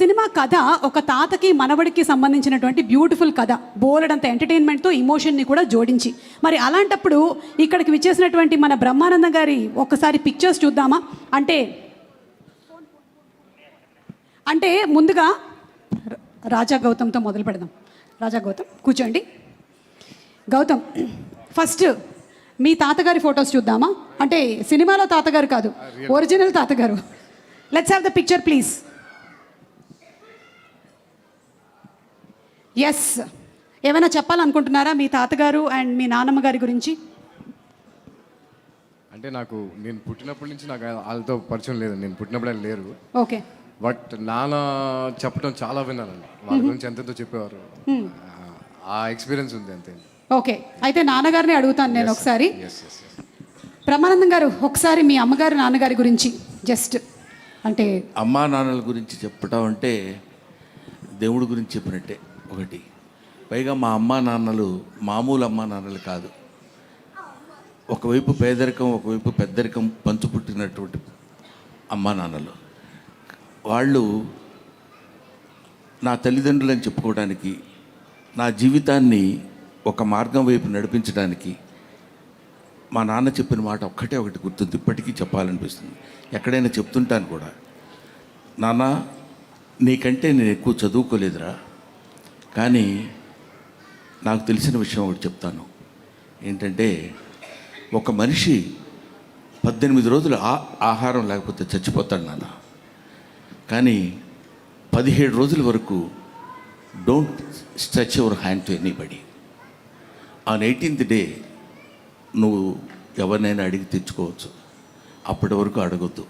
Cinema కథ ఒక తాతకి మనవడికి సంబంధించినటువంటి బ్యూటిఫుల్ కథ, బోలెడంత ఎంటర్టైన్మెంట్తో ఎమోషన్ని కూడా జోడించి. మరి అలాంటప్పుడు ఇక్కడికి విచ్చేసినటువంటి మన బ్రహ్మానందం గారి ఒక్కసారి పిక్చర్స్ చూద్దామా? అంటే ముందుగా రాజా గౌతమ్తో మొదలు పెడదాం. రాజా గౌతమ్ కూర్చోండి. గౌతమ్, ఫస్ట్ మీ తాతగారి ఫొటోస్ చూద్దామా? అంటే సినిమాలో తాతగారు కాదు, ఒరిజినల్ తాతగారు. Let's have the picture please. Yes, ఏమైనా చెప్పాలనుకుంటున్నారా మీ తాతగారు అండ్ మీ నాన్నమ్మ గారి గురించి? అంటే నేను పుట్టినప్పటి నుంచి నాకు వాళ్ళతో పరిచయం లేదు. నేను పుట్టినప్పుడే లేరు. ఓకే. బట్ నాన్న చెప్పడం చాలా విన్నానండి. వాళ్ళ గురించి ఎంతెంతో చెప్పేవారు. ఆ ఎక్స్పీరియన్స్ ఉంది అంతే. ఓకే, అయితే నాన్నగారిని అడుగుతాను నేను ఒకసారి. బ్రహ్మానందం గారు, ఒకసారి మీ అమ్మగారు నాన్నగారి గురించి జస్ట్ అంటే. అమ్మా నాన్నల గురించి చెప్పడం అంటే దేవుడి గురించి చెప్పినట్టే ఒకటి. పైగా మా అమ్మా నాన్నలు మామూలు అమ్మా నాన్నలు కాదు. ఒకవైపు పేదరికం, ఒకవైపు పెద్దరికం పంచుపుట్టినటువంటి అమ్మా నాన్నలు. వాళ్ళు నా తల్లిదండ్రులని చెప్పుకోవడానికి, నా జీవితాన్ని ఒక మార్గం వైపు నడిపించడానికి మా నాన్న చెప్పిన మాట ఒక్కటే ఒకటి గుర్తుంది, ఇప్పటికీ చెప్పాలనిపిస్తుంది. ఎక్కడైనా చెప్తుంటాను కూడా, నాన్న నీకంటే నేను ఎక్కువ చదువుకోలేదురా, కానీ నాకు తెలిసిన విషయం ఒకటి చెప్తాను. ఏంటంటే, ఒక మనిషి 18 రోజులు ఆహారం లేకపోతే చచ్చిపోతాడు నాన్న. కానీ 17 రోజుల వరకు don't stretch your hand to anybody. On 18th day నువ్వు ఎవరినైనా అడిగి తెచ్చుకోవచ్చు. అప్పటి వరకు అడగొద్దు,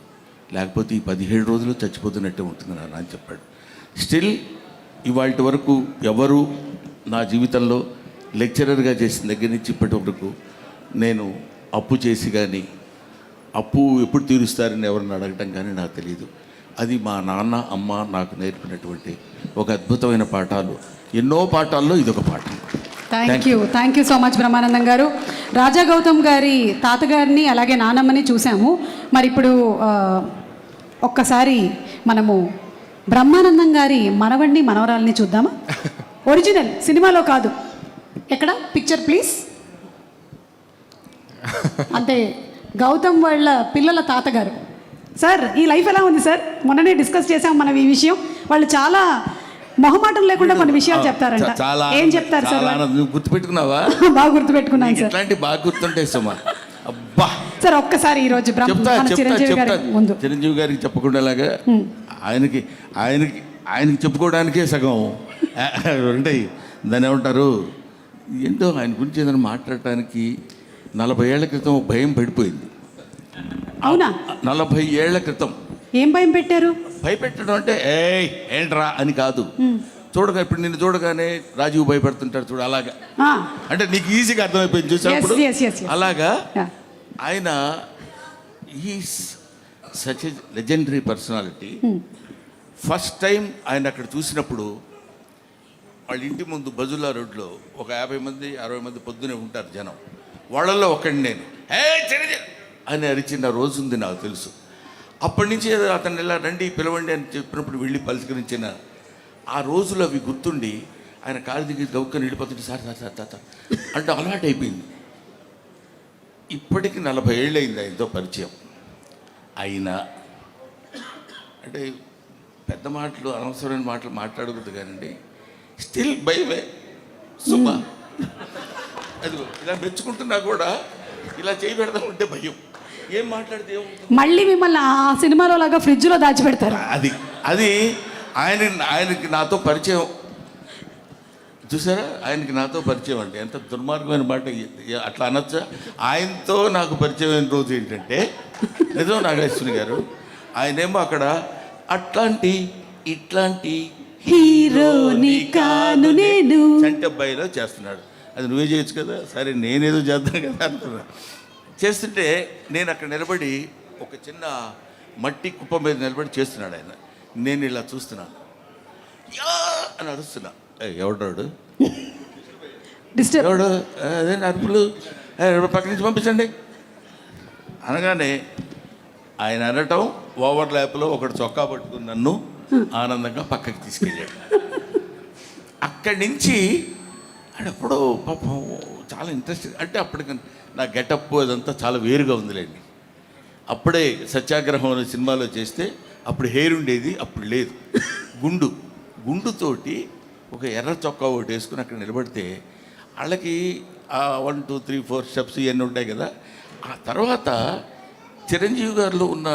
లేకపోతే ఈ 17 రోజులు చచ్చిపోతున్నట్టే ఉంటుంది నాన్న అని చెప్పాడు. స్టిల్ ఇవాళ వరకు ఎవరు నా జీవితంలో లెక్చరర్గా చేసిన దగ్గర నుంచి ఇప్పటి వరకు నేను అప్పు చేసి కానీ, అప్పు ఎప్పుడు తీరుస్తారని ఎవరిని అడగటం కానీ నాకు తెలియదు. అది మా నాన్న అమ్మ నాకు నేర్పినటువంటి ఒక అద్భుతమైన పాఠాలు. ఎన్నో పాఠాల్లో ఇదొక పాఠం. Thank you so much Brahmanandam గారు. రాజా గౌతమ్ గారి తాతగారిని అలాగే నానమ్మని చూసాము. మరి ఇప్పుడు ఒక్కసారి మనము బ్రహ్మానందం గారి మనవడిని మనవరాల్ని చూద్దామా? ఒరిజినల్, సినిమాలో కాదు. ఎక్కడ పిక్చర్ ప్లీజ్. అంటే గౌతమ్ వాళ్ళ పిల్లల తాతగారు. సార్, ఈ లైఫ్ ఎలా ఉంది సార్? మొన్ననే డిస్కస్ చేసాం మనం ఈ విషయం. వాళ్ళు చాలా మొహమాటం లేకుండా కొన్ని విషయాలు చెప్తారంట. ఏం చెప్తారు సార్? గుర్తుపెట్టుకున్నావా? బాగా గుర్తుపెట్టుకున్నాను సార్. ఇట్లాంటి బాగా గుర్తుంటాయి సుమా. అబ్బా సార్, ఒక్కసారి ఈరోజు చిరంజీవి గారికి చెప్పకుండాలాగా ఆయనకి చెప్పుకోవడానికే సగం ఉంటాయి. దాన్ని ఏమంటారు, ఏంటో ఆయన గురించి ఏదైనా మాట్లాడటానికి 40 ఏళ్ల క్రితం భయం పడిపోయింది. అవునా? 40 ఏళ్ల క్రితం ఏం భయం పెట్టారు? భయపెట్టడం అంటే ఏంట్రా అని కాదు. ఇప్పుడు నిన్ను చూడగానే రాజీవ్ భయపడుతుంటాడు చూడు, అలాగా. అంటే నీకు ఈజీగా అర్థమైపోయింది చూసినప్పుడు. అలాగా ఆయన is such a legendary personality. First time ఆయన అక్కడ చూసినప్పుడు వాళ్ళ ఇంటి ముందు బజుల్లా రోడ్లో ఒక 50 మంది 60 మంది పొద్దునే ఉంటారు జనం. వాళ్ళల్లో ఒకడిని నేను అని అరిచిన రోజు ఉంది నాకు తెలుసు. అప్పటి నుంచి అతను ఇలా రండి పిలవండి అని చెప్పినప్పుడు వెళ్ళి పలకరించిన ఆ రోజులు అవి గుర్తుండి ఆయన కాలు దిగి గౌక్కని వెళ్ళిపోతుంటే సార్ అంటే అలవాటు అయిపోయింది. ఇప్పటికి 40 ఏళ్ళు అయింది ఆయనతో పరిచయం. అయినా అంటే పెద్ద మాటలు అనవసరమైన మాటలు మాట్లాడకూడదు కానండి, స్టిల్ భయమే సుమా. అదిగో ఇలా మెచ్చుకుంటున్నా కూడా ఇలా చేయి పెడదామంటే భయం. ఏం మాట్లాడితే మళ్ళీ మిమ్మల్ని ఆ సినిమాలో లాగా ఫ్రిడ్జ్లో దాచిపెడతారు. అది ఆయనకి నాతో పరిచయం చూసారా? ఆయనకి నాతో పరిచయం అంటే ఎంత దుర్మార్గమైన మాట అట్లా అనొచ్చా? ఆయనతో నాకు పరిచయం అయిన రోజు ఏంటంటే, నిజం నాగేశ్వరి గారు, ఆయనేమో అక్కడ ఇట్లాంటి హీరోని కాను నేను చంటి అబ్బాయిలో చేస్తున్నాడు. అది నువ్వే చేయొచ్చు కదా, సరే నేనేదో చేద్దాను కదా అనుకున్నా. చేస్తుంటే నేను అక్కడ నిలబడి ఒక చిన్న మట్టి కుప్ప మీద నిలబడి చేస్తున్నాడు ఆయన. నేను ఇలా చూస్తున్నాను, యా అని అరుస్తున్నా. ఎవడాడు ఎవడు అదే అరుపులు, పక్క నుంచి పంపించండి అనగానే ఆయన అనటం ఓవర్ ల్యాప్లో ఒకడు చొక్కా పట్టుకుని నన్ను ఆనందంగా పక్కకి తీసుకెళ్ళాడు. అక్కడి నుంచి ఆడెప్పుడో పాపం చాలా ఇంట్రెస్ట్, అంటే అప్పటికి నా గెటప్ అదంతా చాలా వేరుగా ఉందిలేండి. అప్పుడే సత్యాగ్రహం అనే సినిమాలో చేస్తే అప్పుడు హెయిర్ ఉండేది, అప్పుడు లేదు. గుండుతోటి ఒక ఎర్ర చొక్కా ఒకటి వేసుకుని అక్కడ నిలబడితే వాళ్ళకి 1 2 3 4 స్టెప్స్ ఇవన్నీ ఉంటాయి కదా. ఆ తర్వాత చిరంజీవి గారిలో ఉన్న,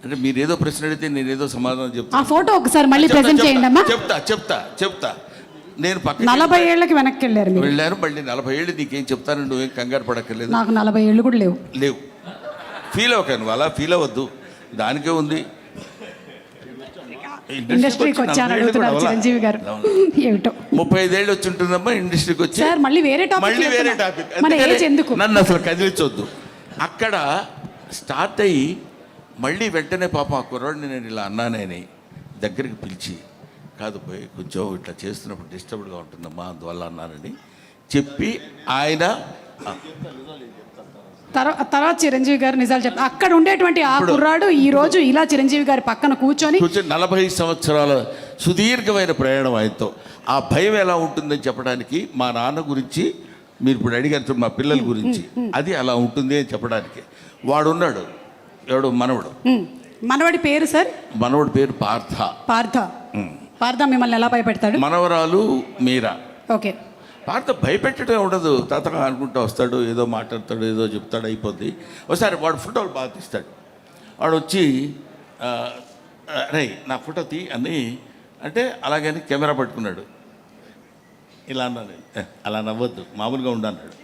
అంటే మీరు ఏదో ప్రశ్న అడిగితే నేను ఏదో సమాధానం ఆ చెప్తాను. ఫోటో ఒకసారి మళ్ళీ ప్రెజెంట్ చేయండి అమ్మా. చెప్తా నేను పక్క 40 ఏళ్ళకి వెనక్కి వెళ్ళారు మీరు. వెళ్ళాను. మళ్ళీ 40 ఏళ్ళు నీకేం చెప్తాను, నువ్వేం కంగారు పడక్కర్లేదు. నాకు 40 ఏళ్ళు కూడా లేవు. ఫీల్ అవ్వక, నువ్వు అలా ఫీల్ అవ్వద్దు, దానికే ఉంది. ఇండస్ట్రీకి వచ్చాను అడుగుతున్నారు చిరంజీవి గారు. ఏమిటో 35 ఏళ్ళు వచ్చి ఉంటుందమ్మా ఇండస్ట్రీకి వచ్చి. సార్ మళ్ళీ వేరే టాపిక్ మన ఏజ్ ఎందుకు? నన్ను అసలు కదిలించొద్దు. అక్కడ స్టార్ట్ అయ్యి మళ్ళీ వెంటనే పాపం ఆ కుర్రాడిని నేను ఇలా అన్నానని దగ్గరికి పిలిచి, కాదు పోయి కొంచెం ఇట్లా చేస్తున్నప్పుడు డిస్టర్బ్డ్గా ఉంటుందమ్మా అందువల్ల అన్నానని చెప్పి ఆయన తర్వాత చిరంజీవి గారు నిజాలు చెప్తారు. అక్కడ ఉండేటువంటి ఆ కుర్రాడు ఈ రోజు ఇలా చిరంజీవి గారి పక్కన కూర్చొని 40 సంవత్సరాల సుదీర్ఘమైన ప్రయాణం ఆయనతో. ఆ భయం ఎలా ఉంటుందని చెప్పడానికి మా నాన్న గురించి మీరు ఇప్పుడు అడిగారు, మా పిల్లల గురించి అది అలా ఉంటుంది అని చెప్పడానికి. వాడున్నాడు, ఎవడు మనవడి పేరు సార్? మనవడి పేరు పార్థ మిమ్మల్ని ఎలా భయపెడతాడు? మనవరాలు మీరా. ఓకే. పార్థ భయపెట్టడం ఉండదు, తాతగా అనుకుంటూ వస్తాడు, ఏదో మాట్లాడతాడు, ఏదో చెప్తాడు, అయిపోద్ది. ఒకసారి వాడు ఫోటోలు బాగా తీస్తాడు. వాడు వచ్చి రే నా ఫోటో తీ అని అంటే అలాగని కెమెరా పట్టుకున్నాడు. ఇలా అన్నాడు, అలా నవ్వద్దు మామూలుగా ఉండన్నాడు.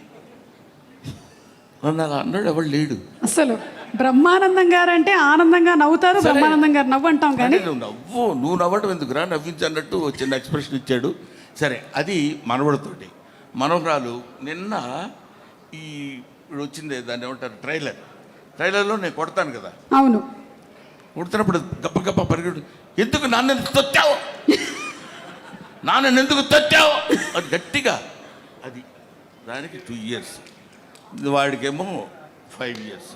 నన్ను అలా అన్నాడు, ఎవడు లేడు అసలు. బ్రహ్మానందం గారు అంటే ఆనందంగా నవ్వుతారు, బ్రహ్మానందం గారు నవ్వు అంటాం కానీ నువ్వు నవ్వటం ఎందుకురా, నవ్వించన్నట్టు చిన్న ఎక్స్ప్రెషన్ ఇచ్చాడు. సరే, అది మనవడితోటి. మనవరాలు నిన్న ఇప్పుడు వచ్చింది, దాన్ని ఏమంటారు, ట్రైలర్లో నేను కొడతాను కదా. అవును. కొడుతున్నప్పుడు గప్ప పరిగెడు, ఎందుకు నాన్న తొత్తావు, నాన్న ఎందుకు తొత్తావు అది గట్టిగా. అది దానికి 2 years, వాడికేమో 5 years.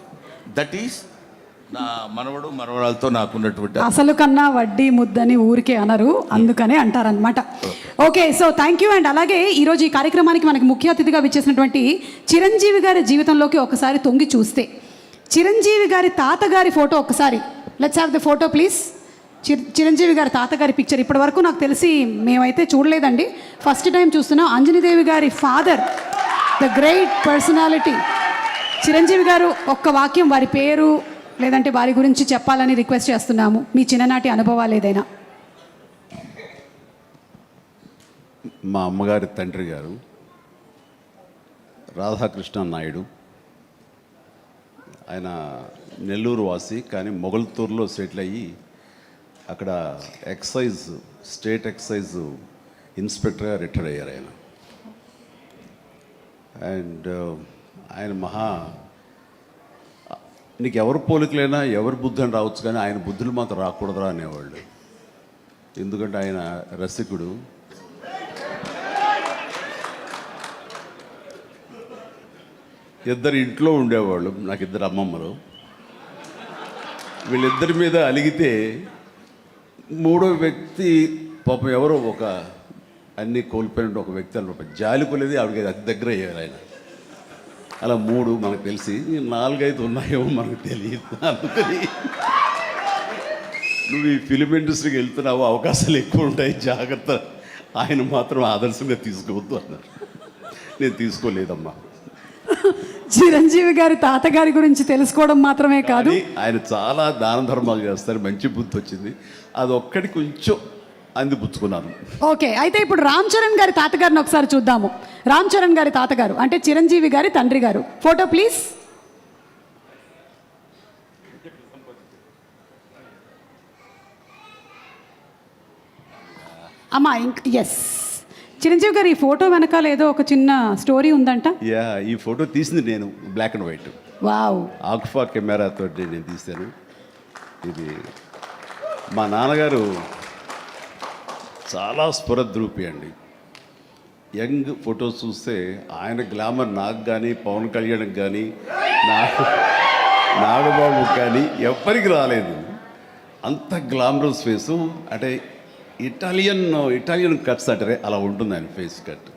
దట్ ఈస్ నా మనవరాలతో నాకున్నటువంటి. అసలు కన్నా వడ్డీ ముద్దని ఊరికే అనరు, అందుకనే అంటారనమాట. Okay, so thank you. And అలాగే ఈరోజు ఈ కార్యక్రమానికి మనకి ముఖ్య అతిథిగా విచ్చేసినటువంటి చిరంజీవి గారి జీవితంలోకి ఒకసారి తొంగి చూస్తే, చిరంజీవి గారి తాతగారి ఫోటో ఒకసారి let's have the photo please. Chiranjeevi గారి తాతగారి పిక్చర్ ఇప్పటి వరకు నాకు తెలిసి మేమైతే చూడలేదండి, ఫస్ట్ టైం చూస్తున్నాం. అంజనీదేవి గారి father, the great personality Chiranjeevi గారు. ఒక్క వాక్యం వారి పేరు లేదంటే వారి గురించి చెప్పాలని రిక్వెస్ట్ చేస్తున్నాము, మీ చిన్ననాటి అనుభవాలు ఏదైనా. మా అమ్మగారి తండ్రి గారు రాధాకృష్ణ నాయుడు. ఆయన నెల్లూరు వాసి, కానీ మొగల్తూరులో సెటిల్ అయ్యి అక్కడ స్టేట్ ఎక్సైజ్ ఇన్స్పెక్టర్గా రిటైర్ అయ్యారు ఆయన. అండ్ ఆయన నీకు ఎవరు పోలికలైనా ఎవరి బుద్ధి అని రావచ్చు, కానీ ఆయన బుద్ధులు మాత్రం రాకూడదురా అనేవాళ్ళు. ఎందుకంటే ఆయన రసికుడు. ఇద్దరు ఇంట్లో ఉండేవాళ్ళు, నాకు 2 అమ్మమ్మలు. వీళ్ళిద్దరి మీద అలిగితే 3వ వ్యక్తి పాపం ఎవరో ఒక అన్నీ కోల్పోయినట్టు ఒక వ్యక్తి అనమాట, జాలిపోలేదు, ఆవిడకి అతి దగ్గర అయ్యారు ఆయన. అలా 3 మనకు తెలిసి 4, 5 ఉన్నాయేమో మనకు తెలియదు. అందుకని నువ్వు ఈ ఫిలిం ఇండస్ట్రీకి వెళ్తున్నావు, అవకాశాలు ఎక్కువ ఉంటాయి, జాగ్రత్త, ఆయన మాత్రం ఆదర్శంగా తీసుకోవద్దు అన్నారు. నేను తీసుకోలేదమ్మా. చిరంజీవి గారి తాతగారి గురించి తెలుసుకోవడం మాత్రమే కాదు, ఆయన చాలా దాన ధర్మాలు చేస్తారు, మంచి బుద్ధి వచ్చింది, అదొక్కటి కొంచెం అందిపుచ్చుకున్నాను. ఓకే, అయితే ఇప్పుడు రామ్ చరణ్ గారి తాతగారిని ఒకసారి చూద్దాము. రామ్ చరణ్ గారి తాతగారు అంటే చిరంజీవి గారి తండ్రి గారు. Photo please. అమ్మా ఎస్, చిరంజీవి గారు ఈ ఫోటో వెనకాల ఏదో ఒక చిన్న స్టోరీ ఉందంట. ఈ ఫోటో తీసింది నేను, బ్లాక్ అండ్ వైట్. వావ్. ఆక్ఫా కెమెరాతో నేను తీశాను. ఇది మా నాన్నగారు చాలా స్ఫురద్రూపి అండి. యంగ్ ఫొటోస్ చూస్తే ఆయన గ్లామర్ నాకు కానీ, పవన్ కళ్యాణ్కి కానీ, నాగబాబుకి కానీ ఎవ్వరికి రాలేదు. అంత గ్లామరస్ ఫేసు, అంటే ఇటాలియన్ కట్స్ అంటారే అలా ఉంటుంది ఆయన ఫేస్ కట్.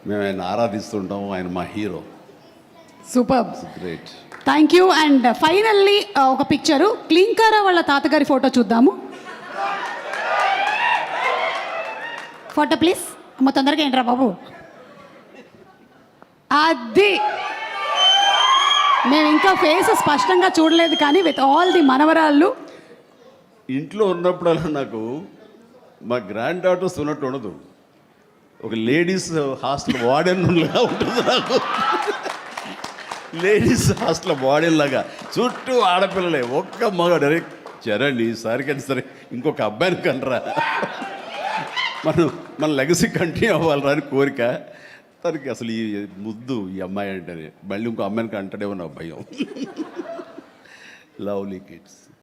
మేము ఆయన ఆరాధిస్తుంటాం, ఆయన మా hero. Super, great. Thank you. And finally ఒక పిక్చరు క్లీంకారా వాళ్ళ తాతగారి ఫోటో చూద్దాము. Photo please. అమ్మ తొందరగా ఏంట్రా బాబు, అది మేము ఇంకా ఫేస్ స్పష్టంగా చూడలేదు కానీ విత్ ఆల్ ది మనవరాళ్ళు. ఇంట్లో ఉన్నప్పుడల్లా నాకు మా గ్రాండ్ డాటర్స్ ఉన్నట్టు ఉండదు, ఒక లేడీస్ హాస్టల్ వార్డెన్లా ఉంటుంది నాకు. లేడీస్ హాస్టల్ వార్డెన్ లాగా చుట్టూ ఆడపిల్లలే, ఒక్క మగాడు. అరే చరణ్ ఈసారికైనా సరే ఇంకొక అబ్బాయిని కనరా, మన లెగసీ కంటిన్యూ అవ్వాలరా అని కోరిక. తనకి అసలు ఈ ముద్దు ఈ అమ్మాయి అంటేనే మళ్ళీ ఇంకో అమ్మాయిని అంటాడేమో నా భయం. Lovely kids.